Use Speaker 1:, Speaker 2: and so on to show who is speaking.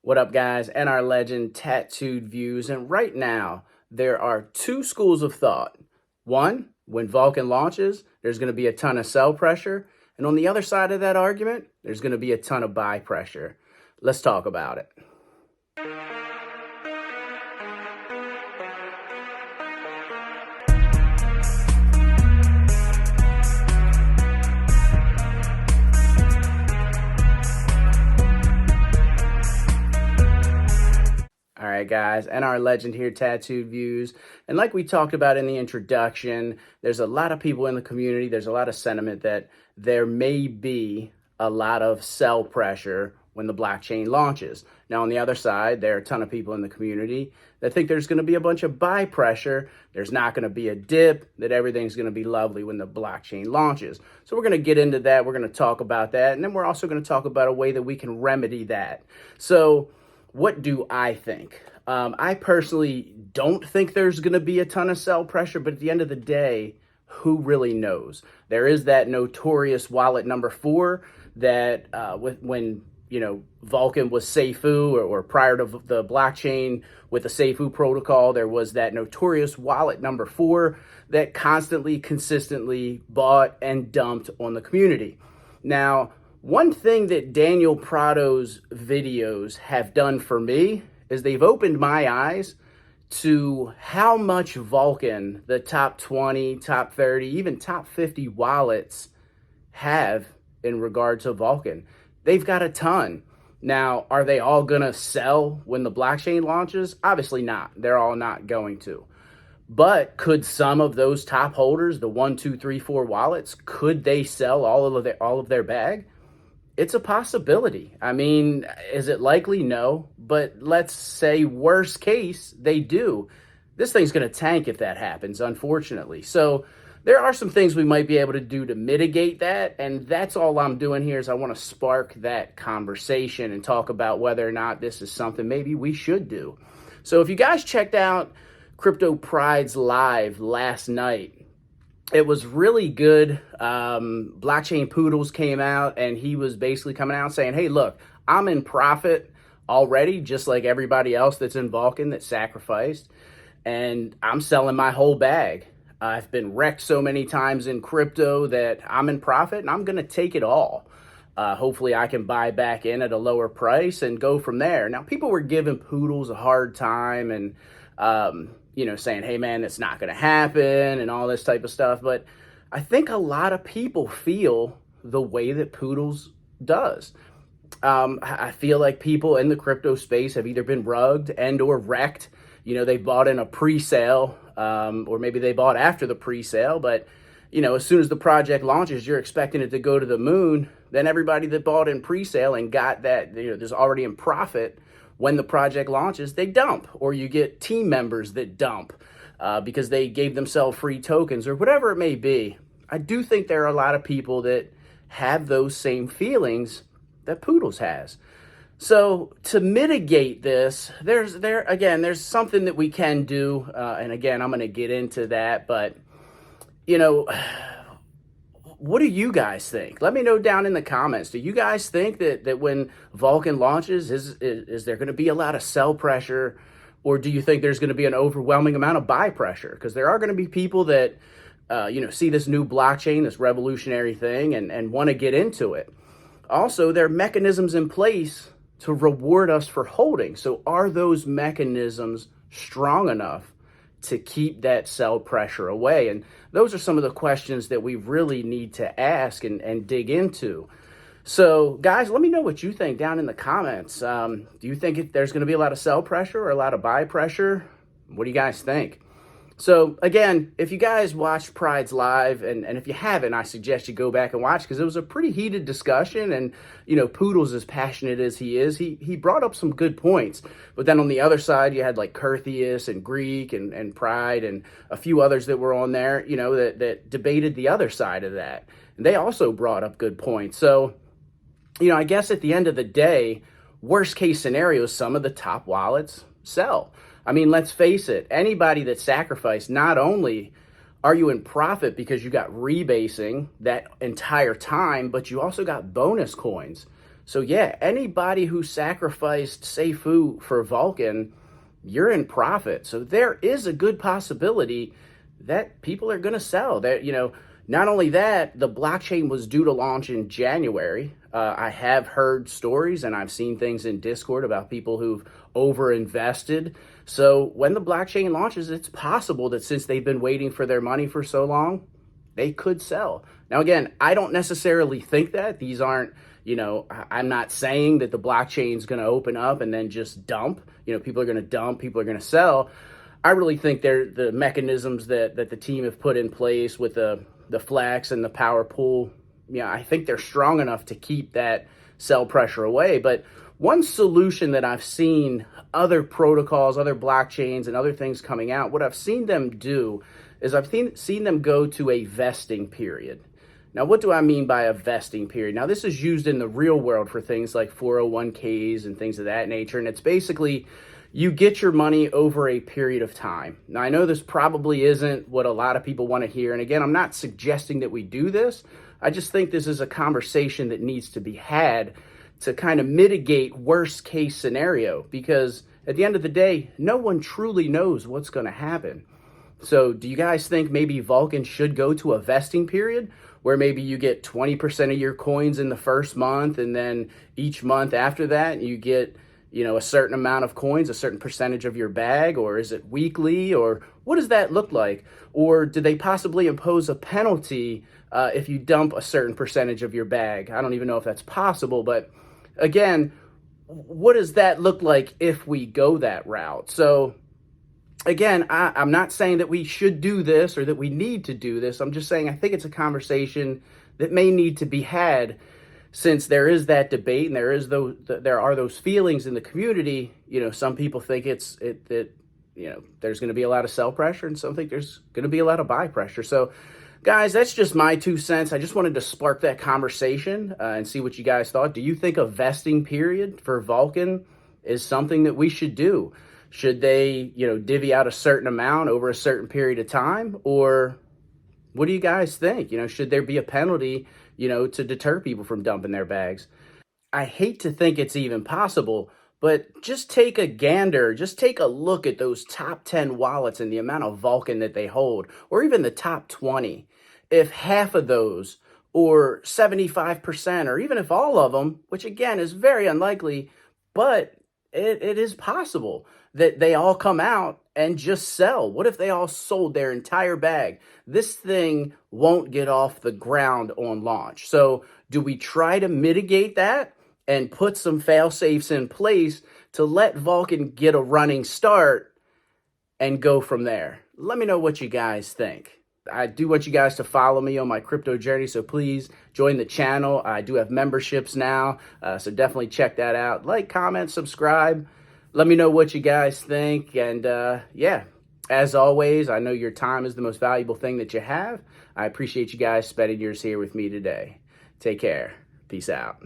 Speaker 1: What up, guys? And our legend tattooed views. And right now, there are two schools of thought. One, when Vulcan launches, there's going to be a ton of sell pressure. And on the other side of that argument, there's going to be a ton of buy pressure. Let's talk about it. All right, guys, and our legend here, tattooed views. And like we talked about in the introduction, there's a lot of people in the community. There's a lot of sentiment that there may be a lot of sell pressure when the blockchain launches. Now, on the other side, there are a ton of people in the community that think there's going to be a bunch of buy pressure. There's not going to be a dip, that everything's going to be lovely when the blockchain launches. So we're going to get into that. We're going to talk about that. And then we're also going to talk about a way that we can remedy that. So what do I think? I personally don't think there's going to be a ton of sell pressure, but at the end of the day, who really knows? There is that notorious wallet number 4 that when Vulcan was Safuu or prior to the blockchain with the Safuu protocol, there was that notorious wallet number 4 that constantly, consistently bought and dumped on the community. Now, one thing that Daniel Prado's videos have done for me is they've opened my eyes to how much Vulcan, the top 20, top 30, even top 50 wallets have in regard to Vulcan. They've got a ton. Now, are they all going to sell when the blockchain launches? Obviously not. They're all not going to. But could some of those top holders, the 1, 2, 3, 4 wallets, could they sell all of their bag? It's a possibility. I mean, is it likely? No. But let's say worst case, they do. This thing's going to tank if that happens, unfortunately. So there are some things we might be able to do to mitigate that. And that's all I'm doing here is I want to spark that conversation and talk about whether or not this is something maybe we should do. So if you guys checked out Crypto Pride's live last night, it was really good. Blockchain Poodles came out and he was basically coming out saying, hey, look, I'm in profit already, just like everybody else that's in Vulcan that sacrificed, and I'm selling my whole bag. I've been wrecked so many times in crypto that I'm in profit and I'm going to take it all. Hopefully I can buy back in at a lower price and go from there. Now, people were giving Poodles a hard time and, saying, hey, man, it's not going to happen and all this type of stuff. But I think a lot of people feel the way that Poodles does. I feel like people in the crypto space have either been rugged and or wrecked. They bought in a pre-sale or maybe they bought after the pre-sale. But, as soon as the project launches, you're expecting it to go to the moon. Then everybody that bought in pre-sale and got that, there's already in profit. When the project launches, they dump, or you get team members that dump because they gave themselves free tokens or whatever it may be. I do think there are a lot of people that have those same feelings that Poodles has. So to mitigate this, there's something that we can do. And again, I'm going to get into that, but what do you guys think? Let me know down in the comments. Do you guys think that when Vulcan launches, is there going to be a lot of sell pressure, or do you think there's going to be an overwhelming amount of buy pressure? Because there are going to be people that, see this new blockchain, this revolutionary thing, and want to get into it. Also, there are mechanisms in place to reward us for holding. So are those mechanisms strong enough to keep that sell pressure away? And those are some of the questions that we really need to ask and dig into. So guys, let me know what you think down in the comments. Do you think there's going to be a lot of sell pressure or a lot of buy pressure? What do you guys think? So again, if you guys watched Pride's live, and if you haven't, I suggest you go back and watch, because it was a pretty heated discussion. And, Poodles, as passionate as he is, he brought up some good points. But then on the other side, you had like Curtheus and Greek and Pride and a few others that were on there, that debated the other side of that. And they also brought up good points. So, I guess at the end of the day, worst case scenario, some of the top wallets sell. I mean, let's face it, anybody that sacrificed, not only are you in profit because you got rebasing that entire time, but you also got bonus coins. So yeah, anybody who sacrificed Safuu for Vulcan, you're in profit. So there is a good possibility that people are going to sell. That, not only that, the blockchain was due to launch in January. I have heard stories and I've seen things in Discord about people who've overinvested. So when the blockchain launches, it's possible that since they've been waiting for their money for so long, they could sell. Now, again, I don't necessarily think that. These aren't, I'm not saying that the blockchain is going to open up and then just dump. People are going to dump, people are going to sell. I really think they're the mechanisms that the team have put in place with the flex and the power pool. I think they're strong enough to keep that sell pressure away. But one solution that I've seen other protocols, other blockchains, and other things coming out, what I've seen them do is I've seen them go to a vesting period. Now, what do I mean by a vesting period? Now, this is used in the real world for things like 401ks and things of that nature. And it's basically you get your money over a period of time. Now, I know this probably isn't what a lot of people want to hear. And again, I'm not suggesting that we do this. I just think this is a conversation that needs to be had to kind of mitigate worst case scenario, because at the end of the day, no one truly knows what's going to happen. So do you guys think maybe Vulcan should go to a vesting period where maybe you get 20% of your coins in the first month, and then each month after that you get, a certain amount of coins, a certain percentage of your bag? Or is it weekly? Or what does that look like? Or do they possibly impose a penalty if you dump a certain percentage of your bag? I don't even know if that's possible, but again, what does that look like if we go that route? So again, I'm not saying that we should do this or that we need to do this. I'm just saying I think it's a conversation that may need to be had, since there is that debate and there are those feelings in the community. Some people think that there's going to be a lot of sell pressure, and some think there's going to be a lot of buy pressure. So guys, that's just my 2 cents. I just wanted to spark that conversation and see what you guys thought. Do you think a vesting period for Vulcan is something that we should do? Should they, divvy out a certain amount over a certain period of time? Or what do you guys think? Should there be a penalty, to deter people from dumping their bags? I hate to think it's even possible, but just take a gander, just take a look at those top 10 wallets and the amount of Vulcan that they hold, or even the top 20. If half of those, or 75%, or even if all of them, which again is very unlikely, but it is possible that they all come out and just sell. What if they all sold their entire bag? This thing won't get off the ground on launch. So do we try to mitigate that and put some fail safes in place to let Vulcan get a running start and go from there? Let me know what you guys think. I do want you guys to follow me on my crypto journey, so please join the channel. I do have memberships now, so definitely check that out. Like, comment, subscribe. Let me know what you guys think. And yeah, as always, I know your time is the most valuable thing that you have. I appreciate you guys spending yours here with me today. Take care. Peace out.